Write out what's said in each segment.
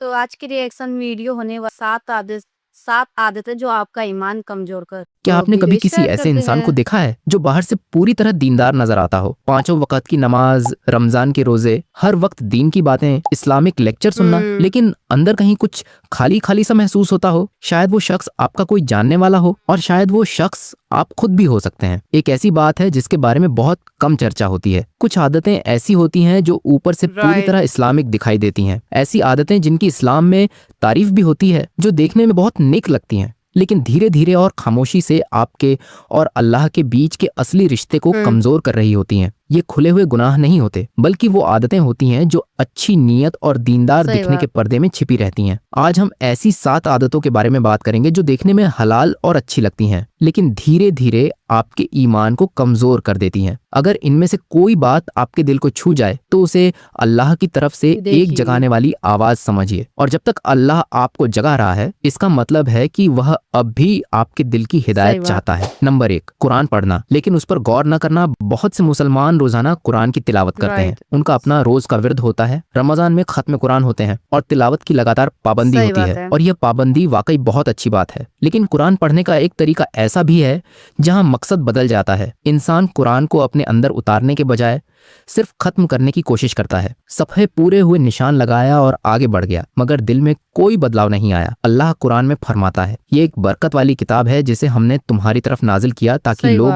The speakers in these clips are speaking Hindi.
तो आज की रिएक्शन वीडियो होने वाली 7 आदतें जो आपका ईमान कमजोर कर। क्या तो आपने कभी वीडियो किसी स्टार्ट ऐसे करते इंसान को हैं। देखा है जो बाहर से पूरी तरह दीनदार नजर आता हो? पांचों वक्त की नमाज, रमजान के रोजे, हर वक्त दीन की बातें, इस्लामिक लेक्चर सुनना, लेकिन अंदर कहीं कुछ खाली खाली सा महसूस होता हो। शायद वो शख्स आपका कोई जानने वाला हो, और शायद वो शख्स आप खुद भी हो सकते हैं। एक ऐसी बात है जिसके बारे में बहुत कम चर्चा होती है। कुछ आदतें ऐसी होती हैं जो ऊपर से पूरी तरह इस्लामिक दिखाई देती हैं। ऐसी आदतें जिनकी इस्लाम में तारीफ भी होती है, जो देखने में बहुत नेक लगती हैं, लेकिन धीरे धीरे और खामोशी से आपके और अल्लाह के बीच के असली रिश्ते को कमजोर कर रही होती हैं। ये खुले हुए गुनाह नहीं होते, बल्कि वो आदतें होती हैं जो अच्छी नीयत और दीनदार दिखने के पर्दे में छिपी रहती हैं। आज हम ऐसी 7 आदतों के बारे में बात करेंगे जो देखने में हलाल और अच्छी लगती हैं, लेकिन धीरे धीरे आपके ईमान को कमजोर कर देती हैं। अगर इनमें से कोई बात आपके दिल को छू जाए तो उसे अल्लाह की तरफ से एक जगाने वाली आवाज समझिए। और जब तक अल्लाह आपको जगा रहा है, इसका मतलब है कि वह अब भी आपके दिल की हिदायत चाहता है। नंबर 1, कुरान पढ़ना, लेकिन उस पर गौर न करना। बहुत से मुसलमान रोजाना कुरान की तिलावत करते हैं। उनका अपना रोज का विर्द होता है। रमजान में खत्म कुरान होते हैं और तिलावत की लगातार पाबंदी होती है, और यह पाबंदी वाकई बहुत अच्छी बात है। लेकिन कुरान पढ़ने का एक तरीका ऐसा भी है जहां मकसद बदल जाता है। इंसान कुरान को अपने अंदर उतारने के बजाय सिर्फ खत्म करने की कोशिश करता है। सफ़े पूरे हुए निशान लगाया और आगे बढ़ गया, मगर दिल में कोई बदलाव नहीं आया। अल्लाह कुरान में फरमाता है, ये एक बरकत वाली किताब है जिसे हमने तुम्हारी तरफ नाजिल किया ताकि लोग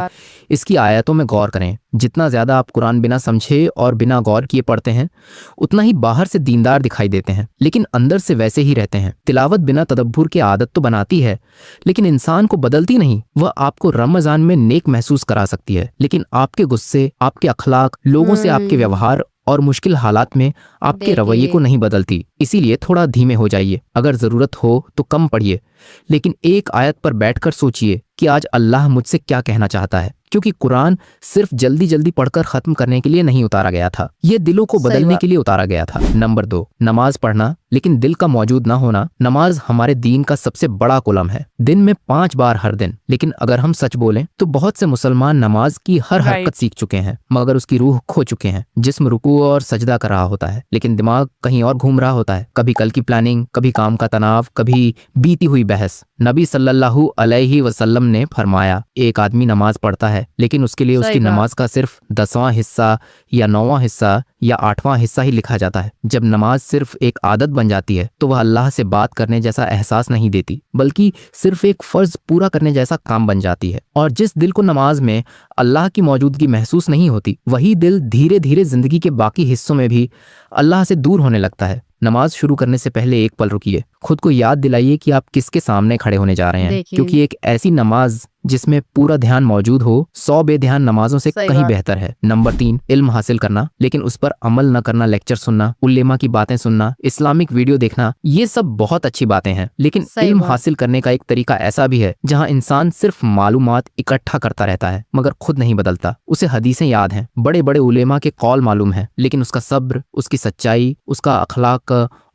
इसकी आयतों में गौर करें। जितना ज्यादा आप कुरान बिना समझे और बिना गौर किए पढ़ते हैं, उतना ही बाहर से दीनदार दिखाई देते हैं, लेकिन अंदर से वैसे ही रहते हैं। तिलावत बिना तदब्बुर की आदत तो बनाती है, लेकिन इंसान को बदलती नहीं। वह आपको रमजान में नेक महसूस करा सकती है, लेकिन आपके गुस्से, आपके अखलाक, लोगों से आपके व्यवहार और मुश्किल हालात में आपके रवैये को नहीं बदलती। इसीलिए थोड़ा धीमे हो जाइए। अगर जरूरत हो तो कम पढ़िए, लेकिन एक आयत पर बैठकर सोचिए कि आज अल्लाह मुझसे क्या कहना चाहता है, क्योंकि कुरान सिर्फ जल्दी जल्दी पढ़कर खत्म करने के लिए नहीं उतारा गया था, यह दिलों को बदलने के लिए उतारा गया था। नंबर 2, नमाज पढ़ना लेकिन दिल का मौजूद ना होना। नमाज हमारे दीन का सबसे बड़ा कुलम है, दिन में 5 बार हर दिन। लेकिन अगर हम सच बोलें तो बहुत से मुसलमान नमाज की हर हरकत सीख चुके हैं, मगर उसकी रूह खो चुके हैं। जिस्म रुकू और सजदा कर रहा होता है, लेकिन दिमाग कहीं और घूम रहा होता है। कभी कल की प्लानिंग, कभी काम का तनाव, कभी बीती हुई बहस। नबी सल्लल्लाहु अलैहि वसल्लम ने फरमाया, एक आदमी नमाज पढ़ता है, लेकिन उसके लिए उसकी नमाज का सिर्फ 10वां हिस्सा या 9वां हिस्सा या 8वां हिस्सा ही लिखा जाता है। जब नमाज सिर्फ एक आदत बन जाती है तो वह अल्लाह से बात करने जैसा एहसास नहीं देती, बल्कि सिर्फ एक फर्ज पूरा करने जैसा काम बन जाती है। और जिस दिल को नमाज में अल्लाह की मौजूदगी महसूस नहीं होती, वही दिल धीरे धीरे जिंदगी के बाकी हिस्सों में भी अल्लाह से दूर होने लगता है। नमाज शुरू करने से पहले एक पल रुकिए, खुद को याद दिलाइए कि आप किसके सामने खड़े होने जा रहे हैं, क्योंकि एक ऐसी नमाज जिसमें पूरा ध्यान मौजूद हो 100 बेध्यान नमाजों से कहीं बेहतर है। नंबर 3, इल्म हासिल करना, लेकिन उस पर अमल न करना। लेक्चर सुनना, उल्लेमा की बातें सुनना, इस्लामिक वीडियो देखना, ये सब बहुत अच्छी बातें हैं, लेकिन इल्म हासिल करने का एक तरीका ऐसा भी है जहां इंसान सिर्फ मालूमात इकट्ठा करता रहता है मगर खुद नहीं बदलता। उसे हदीसें याद हैं, बड़े बड़े उलेमा के कौल मालूम है, लेकिन उसका सब्र, उसकी सच्चाई, उसका अखलाक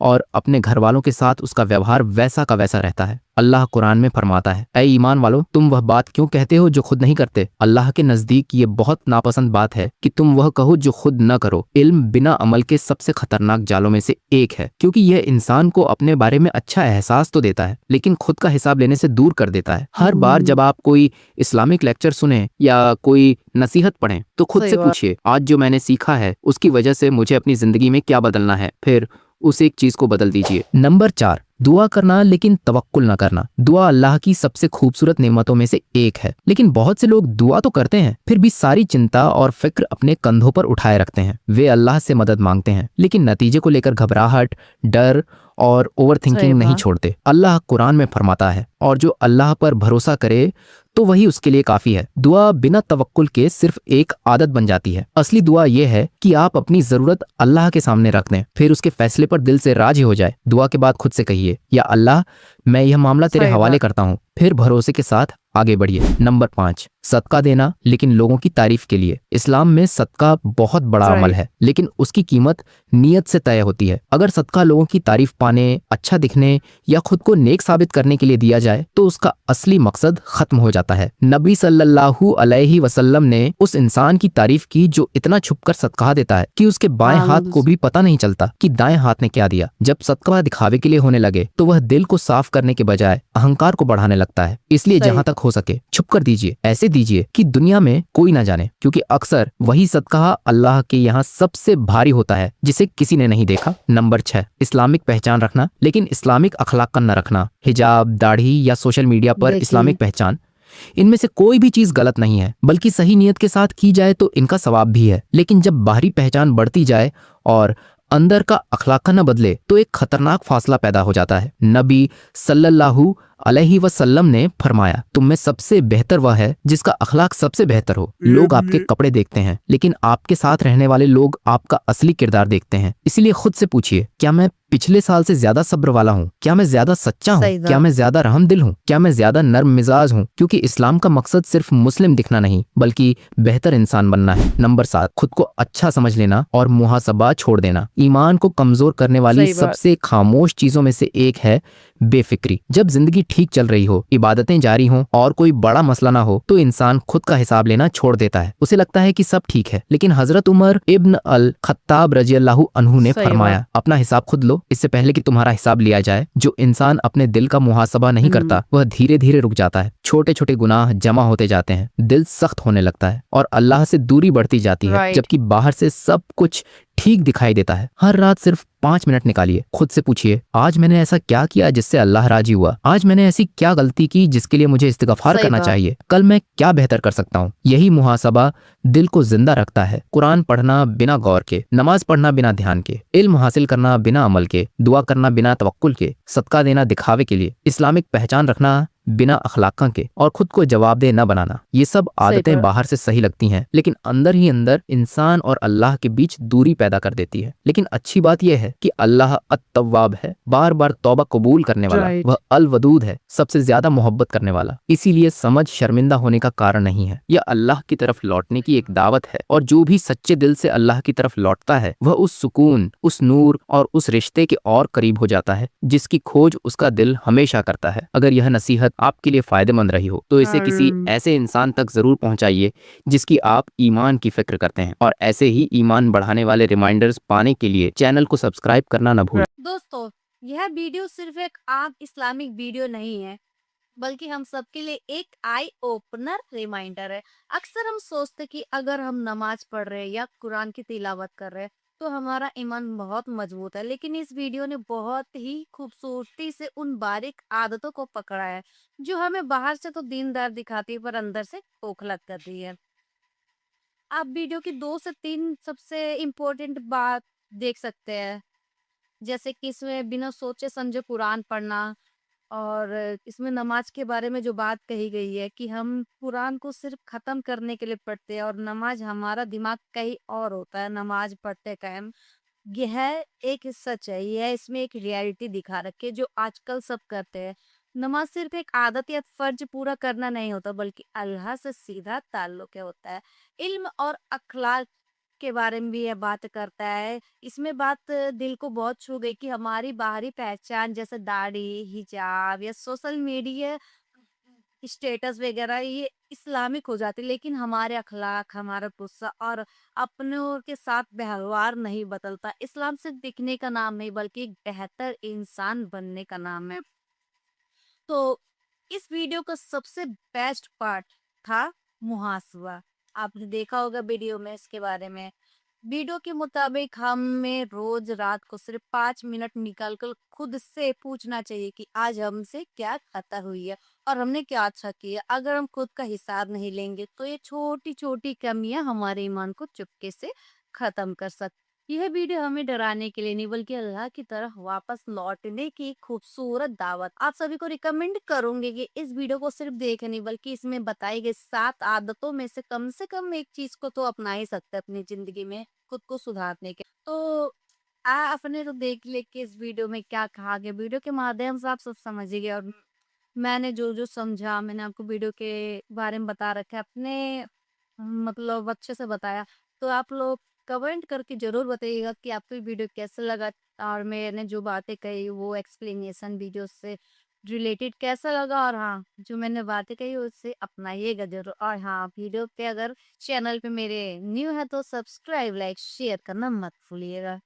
और अपने घर वालों के साथ उसका व्यवहार वैसा का वैसा रहता है। अल्लाह कुरान में फरमाता है, ऐ ईमान वालों, तुम वह बात क्यों कहते हो जो खुद नहीं करते? अल्लाह के नजदीक ये बहुत नापसंद बात है कि तुम वह कहो जो खुद न करो। इल्म बिना अमल के सबसे खतरनाक जालों में से एक है, क्योंकि यह इंसान को अपने बारे में अच्छा एहसास तो देता है, लेकिन खुद का हिसाब लेने से दूर कर देता है। हर बार जब आप कोई इस्लामिक लेक्चर सुने या कोई नसीहत पढ़ें तो खुद से पूछिए, आज जो मैंने सीखा है उसकी वजह से मुझे अपनी जिंदगी में क्या बदलना है, फिर उस एक चीज को बदल दीजिए। नंबर 4, दुआ करना लेकिन तवक्कुल न करना। दुआ अल्लाह की सबसे खूबसूरत नेमतों में से एक है, लेकिन बहुत से लोग दुआ तो करते हैं, फिर भी सारी चिंता और फिक्र अपने कंधों पर उठाए रखते हैं। वे अल्लाह से मदद मांगते हैं, लेकिन नतीजे को लेकर घबराहट, डर और ओवर थिंकिंग नहीं छोड़ते। अल्लाह कुरान में फरमाता है, और जो अल्लाह पर भरोसा करे तो वही उसके लिए काफी है। दुआ बिना तवक्कुल के सिर्फ एक आदत बन जाती है। असली दुआ यह है कि आप अपनी जरूरत अल्लाह के सामने रख दें, फिर उसके फैसले पर दिल से राजी हो जाए। दुआ के बाद खुद से कहिए, या अल्लाह, मैं यह मामला तेरे हवाले करता हूँ। फिर भरोसे के साथ आगे बढ़िए। नंबर 5, सदका देना लेकिन लोगों की तारीफ के लिए। इस्लाम में सदका बहुत बड़ा अमल Right. है, लेकिन उसकी कीमत नियत से तय होती है। अगर सदका लोगों की तारीफ पाने, अच्छा दिखने या खुद को नेक साबित करने के लिए दिया जाए तो उसका असली मकसद खत्म हो जाता है। नबी सल्लल्लाहु अलैहि वसल्लम ने उस इंसान की तारीफ की जो इतना छुपकर सदका देता है कि उसके बाएं हाथ को भी पता नहीं चलता कि दाएं हाथ ने क्या दिया। जब सदका दिखावे के लिए होने लगे तो वह दिल को साफ करने के बजाय अहंकार को बढ़ाने लगता है। इसलिए सही। जहां तक हो सके छुप कर दीजिए, ऐसे दीजिए कि दुनिया में कोई ना जाने, क्योंकि अक्सर वही सदका अल्लाह के यहाँ सबसे भारी होता है जिसे किसी ने नहीं देखा। नंबर 6, इस्लामिक पहचान रखना लेकिन इस्लामिक अखलाक का न रखना। हिजाब, दाढ़ी या सोशल मीडिया पर देखिए। इस्लामिक पहचान, इनमें से कोई भी चीज गलत नहीं है, बल्कि सही नियत के साथ की जाए तो इनका सवाब भी है। लेकिन जब बाहरी पहचान बढ़ती जाए और अंदर का अखलाक न बदले तो एक खतरनाक फासला पैदा हो जाता है। नबी सल्लल्लाहु अलैहि वसल्लम ने फरमाया, तुम में सबसे बेहतर वह है जिसका अखलाक सबसे बेहतर हो। लोग आपके कपड़े देखते हैं लेकिन आपके साथ रहने वाले लोग आपका असली किरदार देखते हैं। इसीलिए खुद से पूछिए, क्या मैं पिछले साल से ज्यादा सब्र वाला हूँ? क्या मैं ज्यादा सच्चा हूँ? सही क्या बात। मैं ज्यादा रहम दिल हूँ? क्या मैं ज्यादा नर्म मिजाज हूँ? क्योंकि इस्लाम का मकसद सिर्फ मुस्लिम दिखना नहीं बल्कि बेहतर इंसान बनना है। नंबर 7, खुद को अच्छा समझ लेना और मुहासबा छोड़ देना। ईमान को कमजोर करने वाली सही बात। सबसे खामोश चीजों में से एक है बेफिक्री। जब जिंदगी ठीक चल रही हो, इबादतें जारी हों और कोई बड़ा मसला ना हो तो इंसान खुद का हिसाब लेना छोड़ देता है। उसे लगता है कि सब ठीक है। लेकिन हजरत उमर इब्न अल खत्ताब रजियल्लाहु अन्हु ने सही फरमाया, बात। अपना हिसाब खुद लो इससे पहले कि तुम्हारा हिसाब लिया जाए। जो इंसान अपने दिल का मुहासबा नहीं करता वह धीरे धीरे रुक जाता है। छोटे छोटे गुनाह जमा होते जाते हैं, दिल सख्त होने लगता है और अल्लाह से दूरी बढ़ती जाती है। राइट। जबकि बाहर से सब कुछ ठीक दिखाई देता है। हर रात सिर्फ 5 मिनट निकालिए, खुद से पूछिए, आज मैंने ऐसा क्या किया जिससे अल्लाह राजी हुआ? आज मैंने ऐसी क्या गलती की जिसके लिए मुझे इस्तिगफार सही करना बात। चाहिए? कल मैं क्या बेहतर कर सकता हूँ? यही मुहासबा दिल को जिंदा रखता है। कुरान पढ़ना बिना गौर के, नमाज पढ़ना बिना ध्यान के, इल्म हासिल करना बिना अमल के, दुआ करना बिना तवक्कुल के, सदका देना दिखावे के लिए, इस्लामिक पहचान रखना बिना अखलाका के और खुद को जवाबदेह न बनाना, ये सब सही आदतें बात। बाहर से सही लगती हैं लेकिन अंदर ही अंदर इंसान और अल्लाह के बीच दूरी पैदा कर देती है। लेकिन अच्छी बात यह है कि अल्लाह अत-तव्वाब है, बार बार तौबा कबूल करने वाला। राइट। वह अल वदूद है, सबसे ज्यादा मोहब्बत करने वाला। इसीलिए समझ शर्मिंदा होने का कारण नहीं है, यह अल्लाह की तरफ लौटने की एक दावत है। और जो भी सच्चे दिल से अल्लाह की तरफ लौटता है वह उस सुकून, उस नूर और उस रिश्ते के और करीब हो जाता है जिसकी खोज उसका दिल हमेशा करता है। अगर यह नसीहत आपके लिए फायदेमंद रही हो तो इसे किसी ऐसे इंसान तक जरूर पहुंचाइए जिसकी आप ईमान की फिक्र करते हैं। और ऐसे ही ईमान बढ़ाने वाले रिमाइंडर्स पाने के लिए चैनल को सब्सक्राइब करना न भूलें। दोस्तों, यह वीडियो सिर्फ एक आम इस्लामिक वीडियो नहीं है, बल्कि हम सबके लिए एक आई ओपनर रिमाइंडर है। अक्सर हम सोचते कि अगर हम नमाज पढ़ रहे हैं या कुरान की तिलावत कर रहे हैं तो हमारा ईमान बहुत मजबूत है, लेकिन इस वीडियो ने बहुत ही खूबसूरती से उन बारीक आदतों को पकड़ा है जो हमें बाहर से तो दीनदार दिखाती है पर अंदर से खोखला करती है। आप वीडियो की 2 से 3 सबसे इम्पोर्टेंट बात देख सकते हैं, जैसे कि इसमें बिना सोचे समझे कुरान पढ़ना, और इसमें नमाज के बारे में जो बात कही गई है कि हम कुरान को सिर्फ खत्म करने के लिए पढ़ते हैं और नमाज हमारा दिमाग कहीं और होता है नमाज पढ़ते टाइम। यह एक सच है, यह इसमें एक रियलिटी दिखा रखी है जो आजकल सब करते हैं। नमाज सिर्फ एक आदत या फर्ज पूरा करना नहीं होता बल्कि अल्लाह से सीधा ताल्लुक होता है। इल्म और अखलाक के बारे में भी यह बात करता है। इसमें बात दिल को बहुत छू गई कि हमारी बाहरी पहचान जैसे दाढ़ी, हिजाब या सोशल मीडिया स्टेटस वगैरह ये इस्लामिक हो जाती है, लेकिन हमारे अखलाक, हमारा गुस्सा और अपनों के साथ व्यवहार नहीं बदलता। इस्लाम सिर्फ दिखने का नाम नहीं बल्कि एक बेहतर इंसान बनने का नाम है। तो इस वीडियो का सबसे बेस्ट पार्ट था मुहासवा। आपने देखा होगा वीडियो में इसके बारे में। वीडियो के मुताबिक हमें रोज रात को सिर्फ 5 मिनट निकालकर खुद से पूछना चाहिए कि आज हमसे क्या खता हुई है और हमने क्या अच्छा किया। अगर हम खुद का हिसाब नहीं लेंगे तो ये छोटी छोटी कमियां हमारे ईमान को चुपके से खत्म कर सकती। यह वीडियो हमें डराने के लिए नहीं बल्कि अल्लाह की तरफ वापस लौटने की खूबसूरत दावत। आप सभी को रिकमेंड करूंगी कि इस वीडियो को सिर्फ देखें नहीं बल्कि इसमें बताई गई 7 आदतों में से कम एक चीज को तो अपना ही सकते हैं अपनी जिंदगी में खुद को सुधारने के। तो आपने तो देख ले कि इस वीडियो में क्या कहा गया, वीडियो के माध्यम से आप सब समझिए और मैंने जो-जो समझा, मैंने आपको वीडियो के बारे में बता रखा है, अपने मतलब अच्छे से बताया। तो आप लोग कमेंट करके ज़रूर बताइएगा कि आपको ये वीडियो कैसा लगा और मैंने जो बातें कही वो एक्सप्लेनेशन वीडियो से रिलेटेड कैसा लगा, और हाँ, जो मैंने बातें कही उसे अपनाइएगा ज़रूर। और हाँ, वीडियो पे अगर चैनल पे मेरे न्यू है तो सब्सक्राइब, लाइक, शेयर करना मत भूलिएगा।